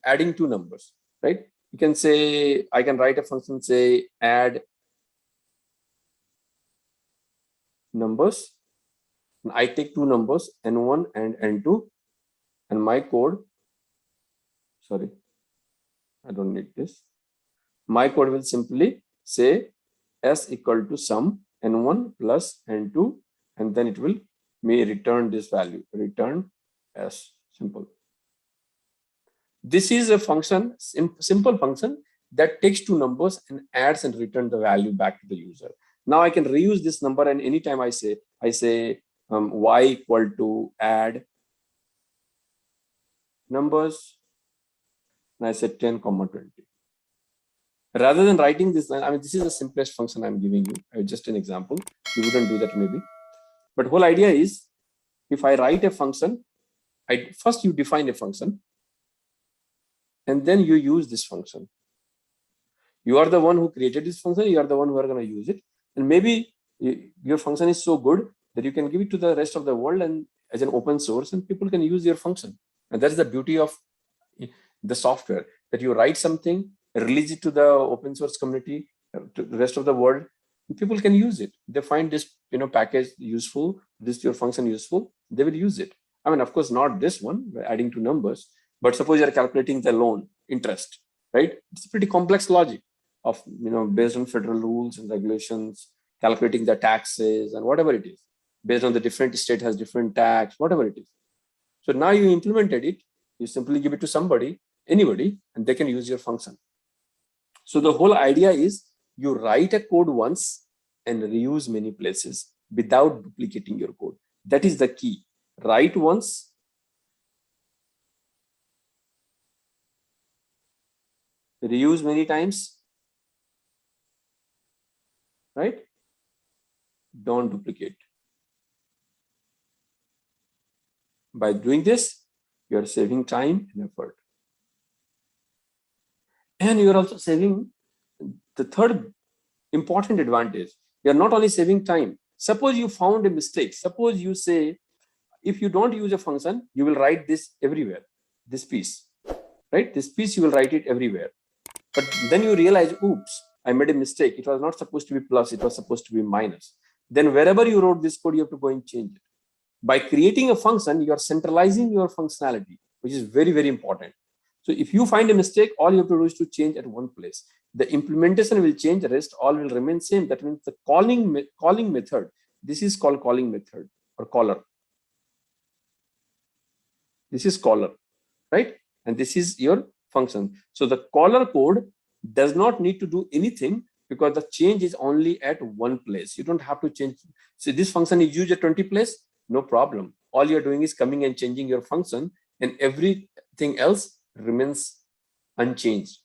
adding two numbers, right? You can say, I can write a function, say add numbers. And I take two numbers, n1 and n2, and my code, sorry, I don't need this. My code will simply say s equal to sum n1 plus n2, and then it will may return this value, return s, simple. This is a function, simple function that takes two numbers and adds and returns the value back to the user. Now I can reuse this number, and anytime I say y equal to add numbers, and I said 10, 20. Rather than writing this, I mean, this is the simplest function I'm giving you. Just an example. You wouldn't do that maybe. But whole idea is, if I write a function, first you define a function, and then you use this function. You are the one who created this function. You are the one who are going to use it. And maybe your function is so good that you can give it to the rest of the world and as an open source, and people can use your function. And that's the beauty of the software, that you write something, release it to the open source community, to the rest of the world, and people can use it. They find this package useful, this your function useful, they will use it. I mean, of course, not this one, adding two numbers, but suppose you're calculating the loan interest, right? It's a pretty complex logic of, based on federal rules and regulations, calculating the taxes and whatever it is, based on the different state has different tax, whatever it is. So now you implemented it, you simply give it to somebody, anybody, and they can use your function. So the whole idea is you write a code once and reuse many places without duplicating your code. That is the key. Write once, reuse many times, right? Don't duplicate. By doing this, you are saving time and effort. And you are also saving the third important advantage. You are not only saving time. Suppose you found a mistake. Suppose you say, if you don't use a function, you will write this everywhere, this piece, right? This piece, you will write it everywhere. But then you realize, oops, I made a mistake. It was not supposed to be plus, it was supposed to be minus. Then wherever you wrote this code, you have to go and change it. By creating a function, you are centralizing your functionality, which is very, very important. So if you find a mistake, all you have to do is to change at one place. The implementation will change, the rest all will remain same. That means the calling method, this is called calling method or caller. This is caller, right? And this is your function. So the caller code does not need to do anything because the change is only at one place. You don't have to change. So this function is used at 20 places, no problem. All you're doing is coming and changing your function, and everything else remains unchanged.